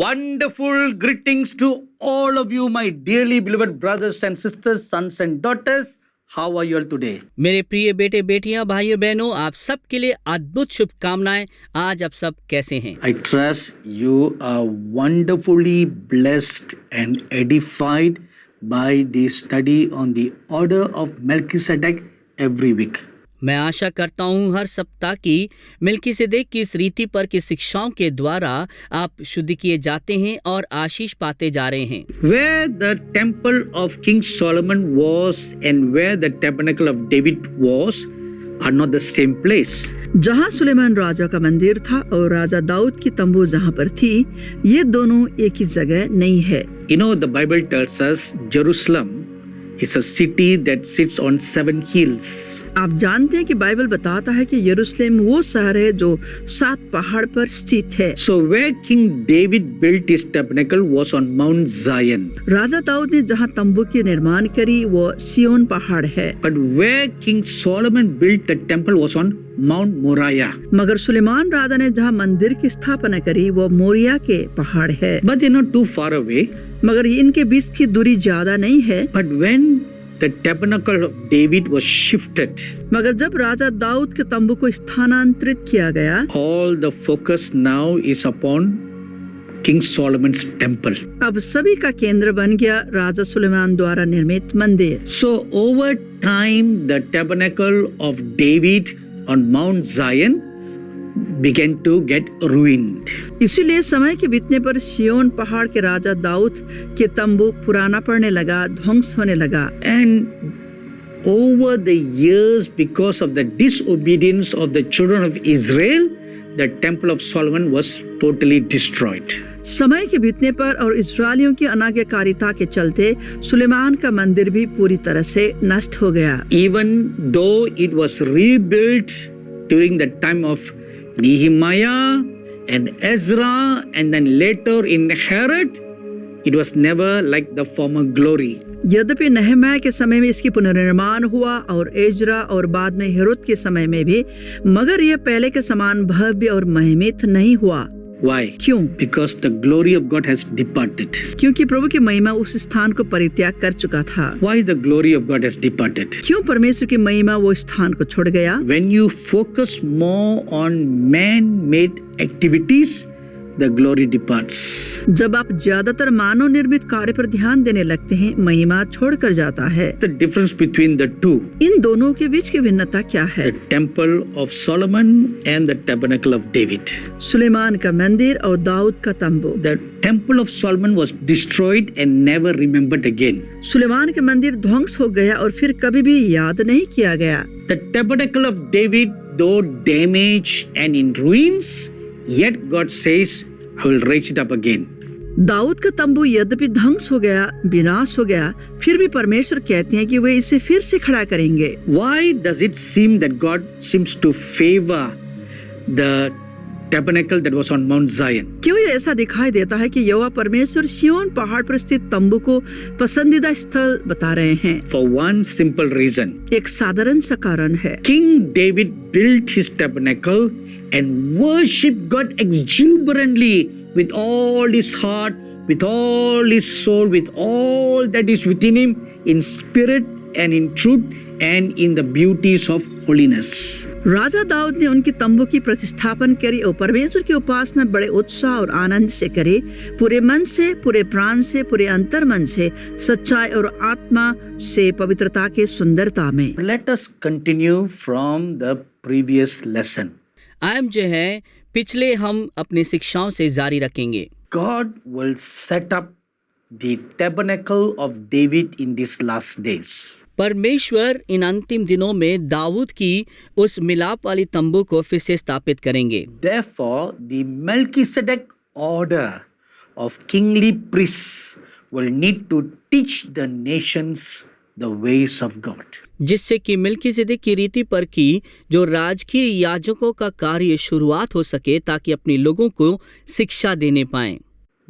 Wonderful greetings to all of you, my dearly beloved brothers and sisters, sons and daughters. How are you all today? मेरे प्रिय बेटे बेटियां भाइयों बहनों, आप सब के लिए अद्भुत शुभकामनाएं। आज आप सब कैसे हैं? I trust you are wonderfully blessed and edified by the study on the order of Melchizedek every week. मैं आशा करता हूं हर सप्ताह की मिल्कीसेदेक की इस रीति पर की शिक्षाओं के द्वारा आप शुद्ध किए जाते हैं और आशीष पाते जा रहे हैं। Where the temple of King Solomon was and where the tabernacle of David was are not the same place. जहाँ सुलेमान राजा का मंदिर था और राजा दाऊद की तंबू जहाँ पर थी, ये दोनों एक ही जगह नहीं है। You know, the Bible tells us Jerusalem is a city that sits on 7 hills. आप जानते हैं कि बाइबल बताता है कि यरूशलेम वो शहर है जो 7 पहाड़ पर स्थित है। So where King David built his tabernacle was on Mount Zion. राजा दाऊद ने जहाँ तंबू की निर्माण करी वो सिय्योन पहाड़ है। But where King Solomon built the temple was on Mount Moriah. मगर सुलेमान राजा ने जहाँ मंदिर की स्थापना करी वो मोरिया के पहाड़ है। But they're not too far away. मगर इनके बीच की दूरी ज्यादा नहीं है। But when the tabernacle of David was shifted, मगर जब राजा दाऊद के तंबू को स्थानांतरित किया गया, all the focus now is upon King Solomon's temple. अब सभी का केंद्र बन गया राजा सुलेमान द्वारा निर्मित मंदिर। So over time the tabernacle of David on Mount Zion began to get ruined. इसीलिए समय के बीतने पर सिय्योन पहाड़ के राजा दाऊद के तंबू पुराना पड़ने लगा, ध्वंस होने लगा। And over the years, because of the disobedience of the children of Israel, the temple of Solomon was totally destroyed. समय के बीतने पर और इस्राएलियों की अनाज्ञाकारिता के चलते सुलेमान का मंदिर भी पूरी तरह से नष्ट हो गया। Even though it was rebuilt during the time of Nehemiah and Ezra and then later in Herod, it was never like the former glory. यद्यपि नहम्याह के समय में इसकी पुनर्निर्माण हुआ और एजरा और बाद में हेरोद के समय में भी, मगर यह पहले के समान भव्य और महिमित नहीं हुआ। Why? क्यों? Because the glory of God has departed. क्योंकि प्रभु की महिमा उस स्थान को परित्याग कर चुका था। Why the glory of God has departed? क्यों परमेश्वर की महिमा वो स्थान को छोड़ गया? When you focus more on man-made activities, the glory departs. जब आप ज्यादातर मानव निर्मित कार्य पर ध्यान देने लगते हैं, महिमा छोड़कर जाता है। The difference between the two, इन दोनों के बीच की भिन्नता क्या है? the temple of Solomon and the tabernacle of David. Suleman का मंदिर और दाऊद का तंबू। The temple of Solomon was destroyed and never remembered again. Suleman के मंदिर ध्वंस हो गया और फिर कभी भी याद नहीं किया गया। The tabernacle of David, though damaged and in ruins, yet God says, I will raise it up again. Dawood का तंबू यद्यपि ध्वंस हो गया, विनाश हो गया, फिर भी परमेश्वर कहते हैं कि वे इसे फिर से खड़ा करेंगे। Why does it seem that God seems to favor the tabernacle that was on Mount Zion? क्यों ये ऐसा दिखाई देता है कि यहोवा परमेश्वर सिय्योन पहाड़ पर स्थित तंबू को पसंदीदा स्थल बता रहे हैं? For one simple reason. एक साधारण सा कारण है। King David built his tabernacle and worshiped God exuberantly with all his heart, with all his soul, with all that is within him, in spirit and in truth and in the beauties of holiness. राजा दाऊद ने उनकी तंबू की प्रतिष्ठापन करी और परमेश्वर की उपासना बड़े उत्साह और आनंद से करी, पूरे मन से, पूरे प्राण से, पूरे अंतर्मन से, सच्चाई और आत्मा से, पवित्रता के सुंदरता में। Let us continue from the previous lesson. आज जो है पिछले हम अपनी शिक्षाओं से जारी रखेंगे। God will set up the tabernacle of David in these last days. परमेश्वर इन अंतिम दिनों में दाऊद की उस मिलाप वाली तंबू को फिर से स्थापित करेंगे। Therefore, the Melchizedek order of kingly priests will need to teach the nations the ways of God. जिससे कि मिल्कीसेदेक की रीति पर की जो राजकीय याजकों का कार्य शुरुआत हो सके ताकि अपने लोगों को शिक्षा देने पाएं।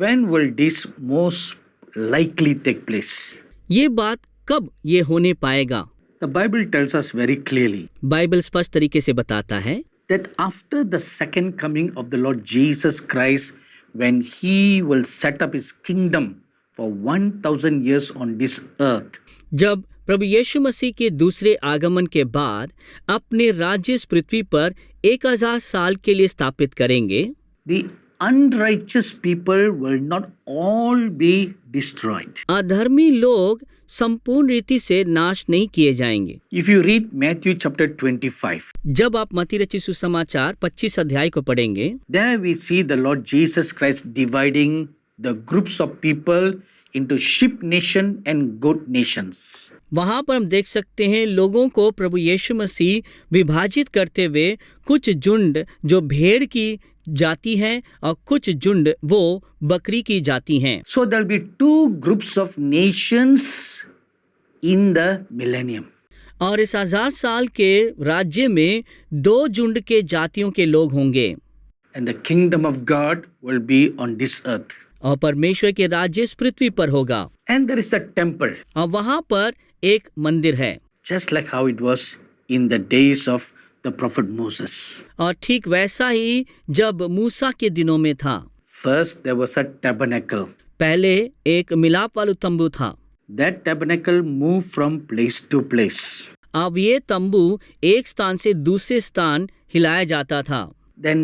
When will this most likely take place? ये बात कब ये होने पाएगा? The Bible tells us very clearly Bible स्पष्ट तरीके से बताता है that after the second coming of the Lord Jesus Christ, when he will set up his kingdom for 1000 years on this earth. जब प्रभु यीशु मसीह के दूसरे आगमन के बाद अपने राज्य इस पृथ्वी पर 1000 साल के लिए स्थापित करेंगे, The unrighteous people will not all be destroyed. अधर्मी लोग संपूर्ण रीति से नाश नहीं किए जाएंगे। If you read Matthew chapter 25, जब आप मत्ती रचित सुसमाचार 25 अध्याय को पढ़ेंगे, there we see the Lord Jesus Christ dividing the groups of people into sheep nation and goat nations. वहां पर हम देख सकते हैं लोगों को प्रभु यीशु मसीह विभाजित करते हुए कुछ झुंड जो भेड़ की जाति हैं और कुछ झुंड वो बकरी की जाति हैं। So there will be two groups of nations in the millennium. और इस 1000 साल के राज्य में 2 झुंड के जातियों के लोग होंगे And the kingdom of God will be on this earth. और परमेश्वर के राज्य इस पृथ्वी पर होगा। And there is the temple, और वहां पर एक मंदिर है, just like how it was in the days of the prophet Moses. और ठीक वैसा ही जब मूसा के दिनों में था। First there was a tabernacle. पहले एक मिलाप वाला तंबू था। That tabernacle moved from place to place. अब ये तंबू एक स्थान से दूसरे स्थान हिलाया जाता था। Then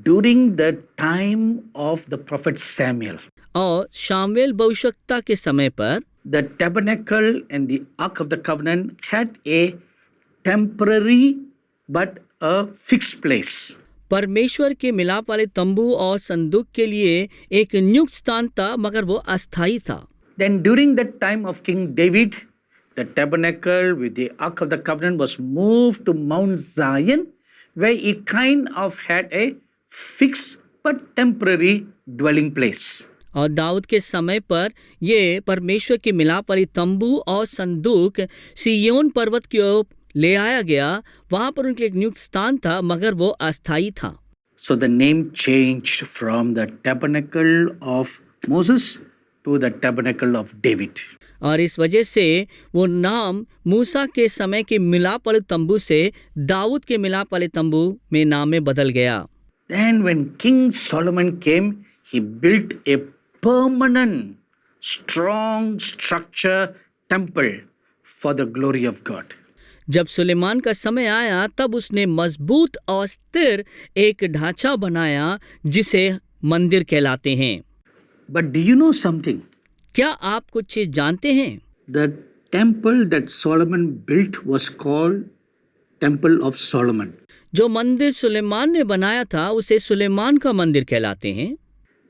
during the time of the prophet Samuel, और शामुएल भविष्यवक्ता के समय पर the tabernacle and the ark of the covenant had a temporary but a fixed place. परमेश्वर के मिलाप वाले तंबू और संदूक के लिए एक नियुक्त स्थान था, मगर वो अस्थायी था। Then during the time of King David, the tabernacle with the ark of the covenant was moved to Mount Zion, where it kind of had a fixed but temporary dwelling place. और दाऊद के समय पर ये परमेश्वर के मिलाप वाली तंबू और संदूक सिय्योन पर्वत की ओर ले आया गया। वहां पर उनके एक नियुक्त स्थान था, मगर वो अस्थायी था। So the name changed from the tabernacle of Moses to the tabernacle of David. और इस वजह से वो नाम मूसा के समय के मिलाप वाले तंबू से दाऊद के मिलाप वाले तंबू में नाम में बदल गया। Then when King Solomon came, he built a permanent, strong structure temple for the glory of God. जब सुलेमान का समय आया तब उसने मजबूत और स्थिर एक ढांचा बनाया जिसे मंदिर कहलाते हैं। But do you know something? क्या आप कुछ चीज जानते हैं? The temple that Solomon built was called Temple of Solomon. जो मंदिर सुलेमान ने बनाया था उसे सुलेमान का मंदिर कहलाते हैं।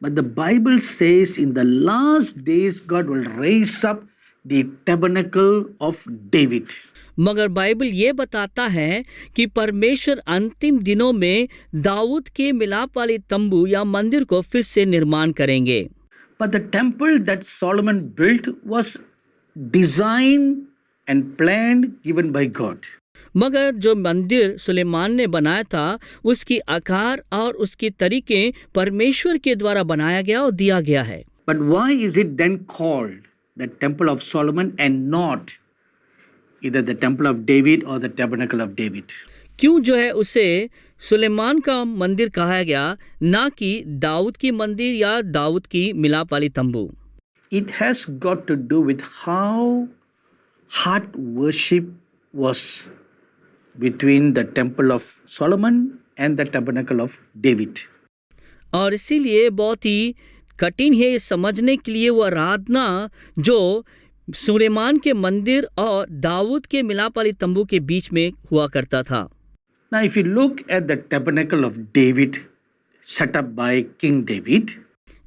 But the Bible says in the last days God will raise up the tabernacle of David. मगर बाइबल ये बताता है कि परमेश्वर अंतिम दिनों में दाऊद के मिलाप वाले तंबू या मंदिर को फिर से निर्माण करेंगे। But the temple that Solomon built was designed and planned given by God. मगर जो मंदिर सुलेमान ने बनाया था उसकी आकार और उसकी तरीके परमेश्वर के द्वारा बनाया गया और दिया गया है। But why is it then called the Temple of Solomon and not either the Temple of David or the Tabernacle of David? क्यों जो है उसे सुलेमान का मंदिर कहा गया, ना कि दाऊद की मंदिर या दाऊद की मिलाप वाली तंबू? It has got to do with how heart worship was between the Temple of Solomon and the Tabernacle of David. और इसीलिए बहुत ही कठिन है समझने के लिए वो आराधना जो सुलेमान के मंदिर और दाऊद के मिलाप वाली तंबू के बीच में हुआ करता था। Now, if you look at the Tabernacle of David set up by King David,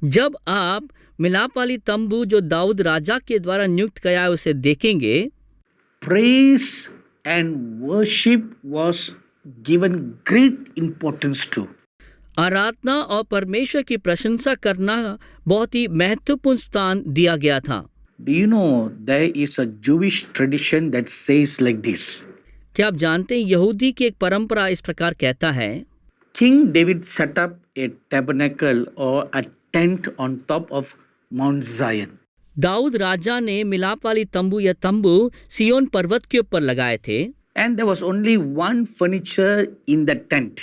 जब आप मिलाप वाली तंबू जो दाऊद राजा के द्वारा नियुक्त किया है उसे देखेंगे, praise and worship was given great importance to. आराधना और परमेश्वर की प्रशंसा करना बहुत ही महत्वपूर्ण स्थान दिया गया था। Do you know there is a Jewish tradition that says like this? क्या आप जानते हैं यहूदी की एक परंपरा इस प्रकार कहता है, King David set up a tabernacle or a tent on top of Mount Zion. Dawood राजा ने मिलाप वाली तंबू या तंबू सिय्योन पर्वत के ऊपर लगाए थे And there was only one furniture in the tent.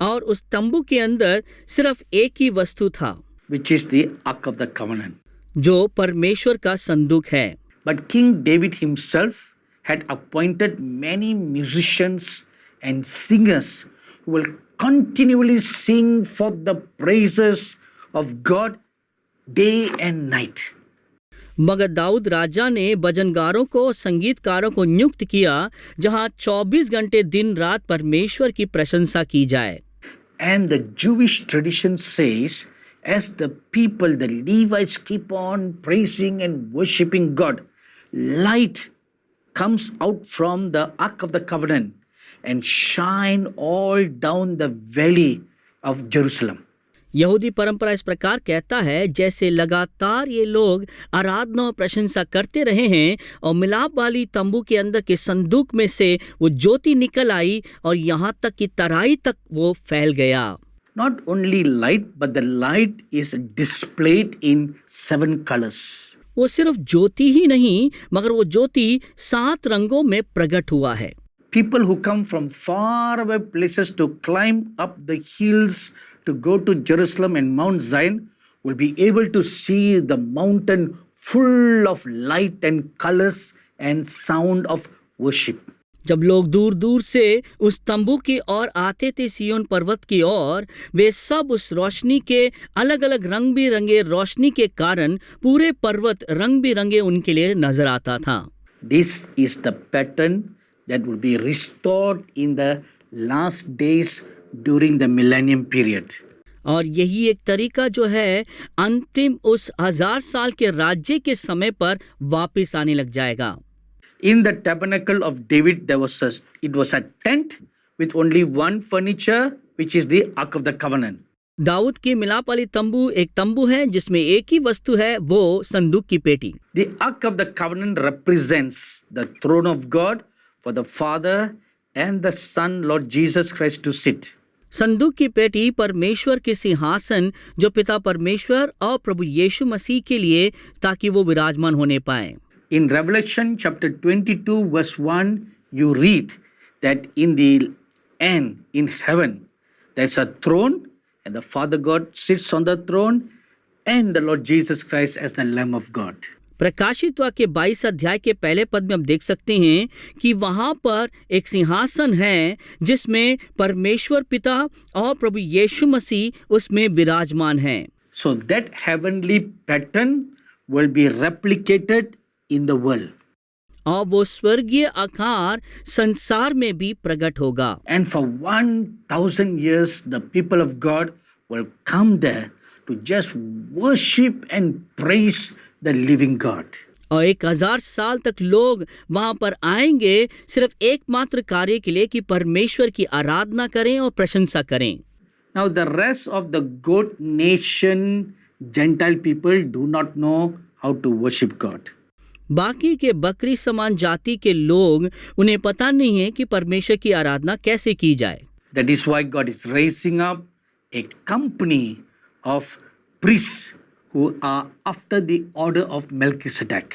और उस तंबू के अंदर सिर्फ एक ही वस्तु था। which is the Ark of the Covenant. जो परमेश्वर का संदूक है। But King David himself had appointed many musicians and singers who will continually sing forth the praises of God day and night. मगर दाऊद राजा ने भजनगारों को, संगीतकारों को नियुक्त किया जहां 24 घंटे दिन रात परमेश्वर की प्रशंसा की जाए। And the Jewish tradition says, as the people, the Levites keep on praising and worshipping God, light comes out from the Ark of the Covenant and shine all down the valley of Jerusalem. यहूदी परंपरा इस प्रकार कहता है, जैसे लगातार ये लोग आराधना और प्रशंसा करते रहे हैं और मिलाप वाली तंबू के अंदर के संदूक में से वो ज्योति निकल आई और यहाँ तक कि तराई तक वो फैल गया। Not only light, but the light is displayed in 7 colors. वो सिर्फ ज्योति ही नहीं, मगर वो ज्योति 7 रंगों में प्रकट हुआ है। People who come from far away places to climb up the hills to go to Jerusalem and Mount Zion will be able to see the mountain full of light and colors and sound of worship. जब लोग दूर दूर से उस तंबू की ओर आते थे, सिय्योन पर्वत की ओर, वे सब उस रोशनी के अलग अलग रंग बिरंगे रोशनी के कारण पूरे पर्वत रंग बिरंगे उनके लिए नजर आता था। This is the pattern that will be restored in the last days during the millennium period. और यही एक तरीका जो है अंतिम उस 1000 साल के राज्य के समय पर वापस आने लग जाएगा। In the tabernacle of David, it was a tent with only one furniture, which is the Ark of the Covenant. Dawood के मिलाप वाली तंबू एक तंबू है जिसमें एक ही वस्तु है, वो संदूक की पेटी। The Ark of the Covenant represents the throne of God for the Father and the Son, Lord Jesus Christ, to sit. संदूक की पेटी परमेश्वर के सिंहासन, जो पिता परमेश्वर और प्रभु यीशु मसीह के लिए, ताकि वो विराजमान होने पाए। In Revelation chapter 22 verse 1, you read that in the end, in heaven, there's a throne and the Father God sits on the throne and the Lord Jesus Christ as the Lamb of God. प्रकाशित वाक्य 22 अध्याय के पहले पद में हम देख सकते हैं कि वहां पर एक सिंहासन है जिसमें परमेश्वर पिता और प्रभु यीशु मसीह उसमें विराजमान हैं। So that heavenly pattern will be replicated in the world. और वो स्वर्गीय आकार संसार में भी प्रकट होगा। And for 1000 years, the people of God will come there to just worship and praise the living God. और 1000 साल तक लोग वहां पर आएंगे सिर्फ एकमात्र कार्य के लिए कि परमेश्वर की आराधना करें और प्रशंसा करें। Now the rest of the goat nation, Gentile people do not know how to worship God. बाकी के बकरी समान जाति के लोग, उन्हें पता नहीं है कि परमेश्वर की आराधना कैसे की जाए। That is why God is raising up a company of priests who are after the order of Melchizedek.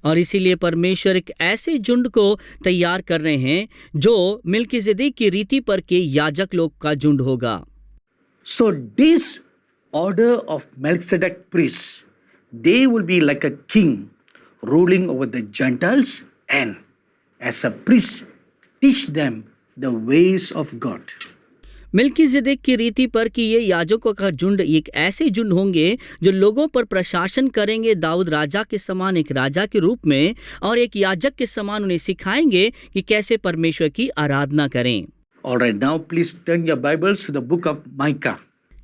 और इसीलिए परमेश्वर एक ऐसे झुंड को तैयार कर रहे हैं जो मिल्कीसेदेक की रीति पर के याजक लोग का झुंड होगा। So this order of Melchizedek priests, they will be like a king ruling over the Gentiles, and as a priest teach them the ways of God. मिल्कीसेदेक की रीति पर कि ये याजकों का झुंड एक ऐसे झुंड होंगे जो लोगों पर प्रशासन करेंगे दाऊद राजा के समान, एक राजा के रूप में, और एक याजक के समान उन्हें सिखाएंगे कि कैसे परमेश्वर की आराधना करें। All right, now please turn your Bibles to the book of Micah.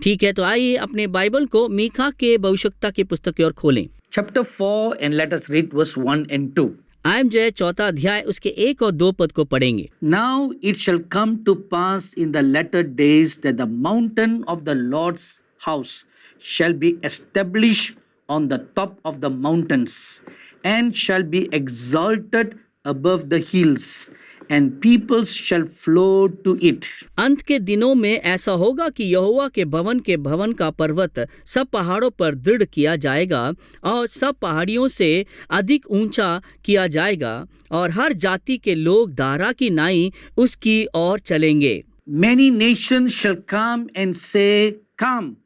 ठीक है, तो आइए अपने बाइबल को मीका के भविष्यवक्ता की पुस्तक की ओर खोलें। Chapter 4, and let us read verse 1 and 2. आयम जो है 4 अध्याय उसके 1 और 2 पद को पढ़ेंगे। Now it shall come to pass in the latter days that the mountain of the Lord's house shall be established on the top of the mountains, and shall be exalted above the hills, and peoples shall flow to it. अंत के दिनों में ऐसा होगा कि यहोवा के भवन का पर्वत सब पहाड़ों पर दृढ़ किया जाएगा और सब पहाड़ियों से अधिक ऊंचा किया जाएगा, और हर जाति के लोग दारा की नाई उसकी ओर चलेंगे। Many nations shall come and say, Come,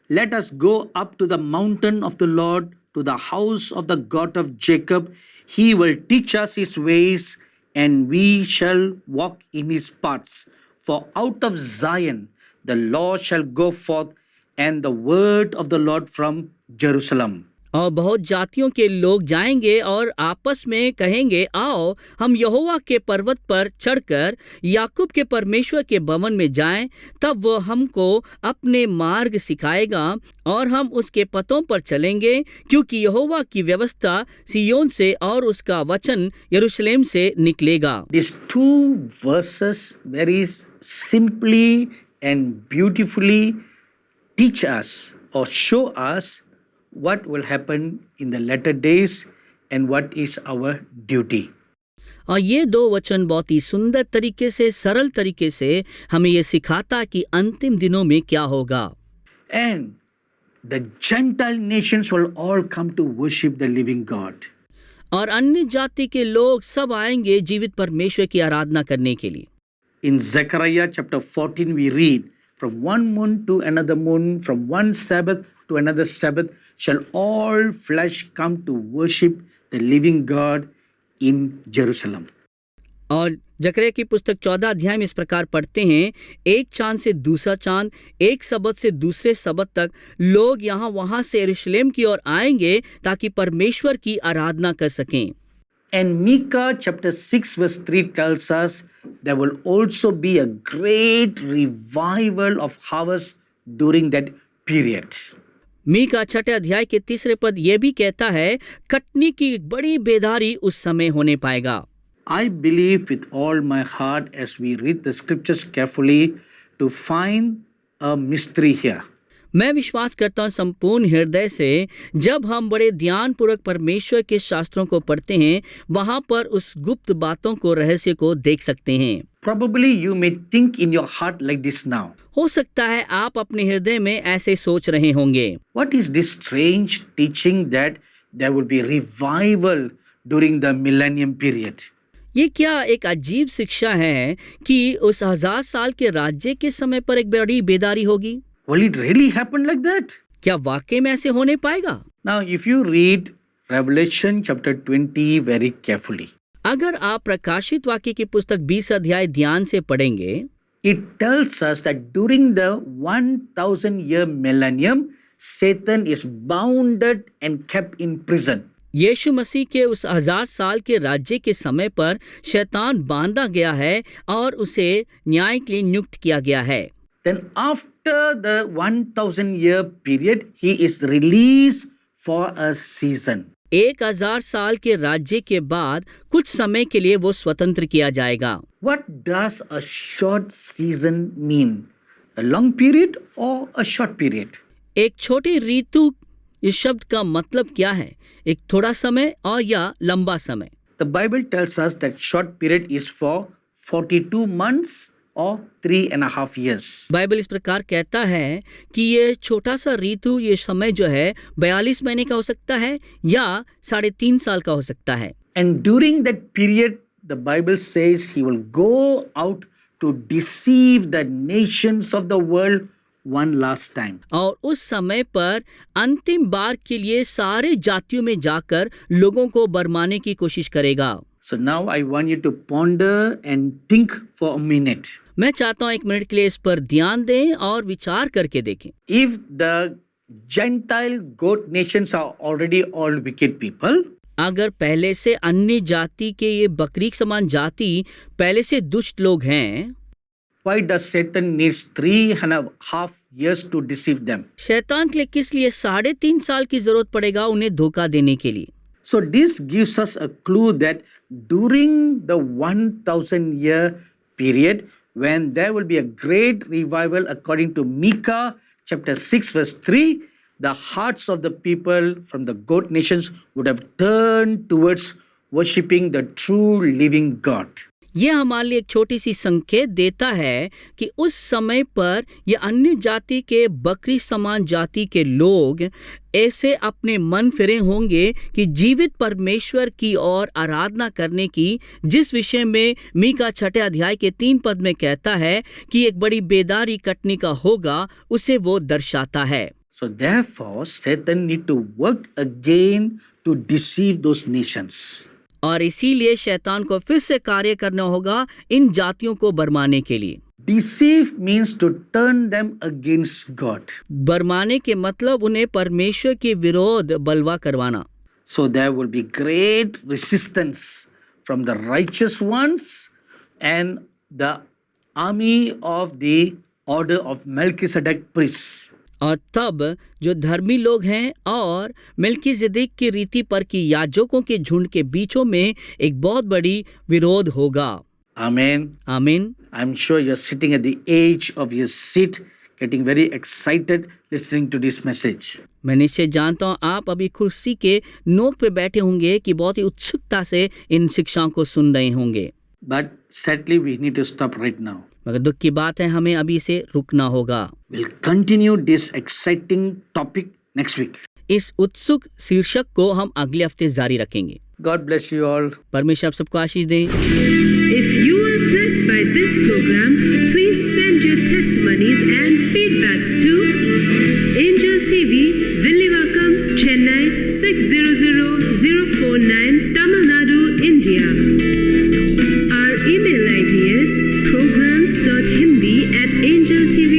Let us go up to the mountain of the Lord, to the house of the God of Jacob. He will teach us his ways, and we shall walk in his paths. For out of Zion the law shall go forth, and the word of the Lord from Jerusalem. और बहुत जातियों के लोग जाएंगे और आपस में कहेंगे, आओ हम यहोवा के पर्वत पर चढ़कर याकूब के परमेश्वर के भवन में जाएं, तब वो हमको अपने मार्ग सिखाएगा और हम उसके पथों पर चलेंगे, क्योंकि यहोवा की व्यवस्था सिय्योन से और उसका वचन यरूशलेम से निकलेगा। These two verses very simply and beautifully teach us or show us what will happen in the latter days and what is our duty. और ये दो वचन बहुत ही सुंदर तरीके से, सरल तरीके से हमें ये सिखाता कि अंतिम दिनों में क्या होगा। And the Gentile nations will all come to worship the living God. और अन्य जाति के लोग सब आएंगे जीवित परमेश्वर की आराधना करने के लिए। In Zechariah chapter 14 we read, from one moon to another moon, from one Sabbath to another Sabbath, shall all flesh come to worship the living God in Jerusalem. और जकरिया की पुस्तक 14 अध्याय में इस प्रकार पढ़ते हैं, एक चांद से दूसरा चांद, एक सबत से दूसरे सबत तक लोग यहाँ वहाँ से यरूशलेम की ओर आएंगे ताकि परमेश्वर की आराधना कर सकें। And Micah chapter 6 verse 3 tells us there will also be a great revival of harvest during that period. Mika 6 अध्याय के 3 पद ये भी कहता है, कटनी की एक बड़ी बेदारी उस समय होने पाएगा। I believe with all my heart as we read the scriptures carefully to find a mystery here. मैं विश्वास करता हूँ संपूर्ण हृदय से, जब हम बड़े ध्यानपूर्वक परमेश्वर के शास्त्रों को पढ़ते हैं, वहाँ पर उस गुप्त बातों को, रहस्य को देख सकते हैं। Probably you may think in your heart like this now. हो सकता है आप अपने हृदय में ऐसे सोच रहे होंगे, What is this strange teaching that there will be revival during the millennium period? ये क्या एक अजीब शिक्षा है कि उस 1000 साल के राज्य के समय पर एक बड़ी बेदारी होगी। Will it really happen like that? क्या वाकई में ऐसे होने पाएगा? Now, if you read Revelation chapter 20 very carefully, अगर आप प्रकाशित वाक्य की पुस्तक 20 अध्याय ध्यान से पढ़ेंगे, it tells us that during the 1000-year millennium, Satan is bounded and kept in prison. यीशु मसीह के उस 1000 साल के राज्य के समय पर शैतान बांधा गया है और उसे न्याय के लिए नियुक्त किया गया है। Then after the 1000-year period, he is released for a season. 1000 साल के राज्य के बाद कुछ समय के लिए वो स्वतंत्र किया जाएगा। What does a short season mean? A long period or a short period? एक छोटी ऋतु, इस शब्द का मतलब क्या है? एक थोड़ा समय और या लंबा समय? The Bible tells us that short period is for 42 months or 3.5 years. Bible इस प्रकार कहता है कि ये छोटा सा ऋतु, ये समय जो है 42 महीने का हो सकता है या 3.5 साल का हो सकता है। And during that period, the Bible says he will go out to deceive the nations of the world one last time. और उस समय पर अंतिम बार के लिए सारे जातियों में जाकर लोगों को बरमाने की कोशिश करेगा। So now I want you to ponder and think for a minute. मैं चाहता हूँ 1 मिनट के लिए इस पर ध्यान दें और विचार करके देखें। If the Gentile goat nations are already all wicked people, अगर पहले से अन्य जाति के ये बकरी के समान जाति पहले से दुष्ट लोग हैं, why does Satan needs 3.5 years to deceive them? शैतान के लिए किस लिए 3.5 साल की जरूरत पड़ेगा उन्हें धोखा देने के लिए? So this gives us a clue that during the 1000-year period, when there will be a great revival according to Micah chapter 6 verse 3, the hearts of the people from the goat nations would have turned towards worshipping the true living God. यह हमारे लिए एक छोटी सी संकेत देता है कि उस समय पर ये अन्य जाति के बकरी समान जाति के लोग ऐसे अपने मन फिरे होंगे कि जीवित परमेश्वर की ओर आराधना करने की, जिस विषय में मीका 6 अध्याय के 3 पद में कहता है कि एक बड़ी बेदारी कटनी का होगा, उसे वो दर्शाता है। So therefore, Satan need to work again to deceive those nations. और इसीलिए शैतान को फिर से कार्य करना होगा इन जातियों को बरमाने के लिए। Deceive means to turn them against God. बरमाने के मतलब उन्हें परमेश्वर के विरोध बलवा करवाना। So there will be great resistance from the righteous ones and the army of the order of Melchizedek priests. और तब जो धर्मी लोग हैं और मेल्कीजेदेक की रीति पर की याजकों के झुंड के बीचों में एक बहुत बड़ी विरोध होगा। Amen. आमीन। I'm sure you're sitting at the edge of your seat, getting very excited listening to this message. मैं निश्चय जानता हूँ आप अभी कुर्सी के नोक पे बैठे होंगे कि बहुत ही उत्सुकता से इन शिक्षाओं को सुन रहे होंगे। But sadly, we need to stop right now. मगर दुख की बात है, हमें अभी से रुकना होगा। We'll continue this exciting topic next week. इस उत्सुक शीर्षक को हम अगले हफ्ते जारी रखेंगे। God bless you all. परमेश्वर आप सबको आशीष दें। If you are blessed by this program, please send your testimonies and feedbacks to Angel TV, Villivakkam, Chennai 600049, Tamil Nadu, India. Our email ID is programs.hindi@angeltv.com.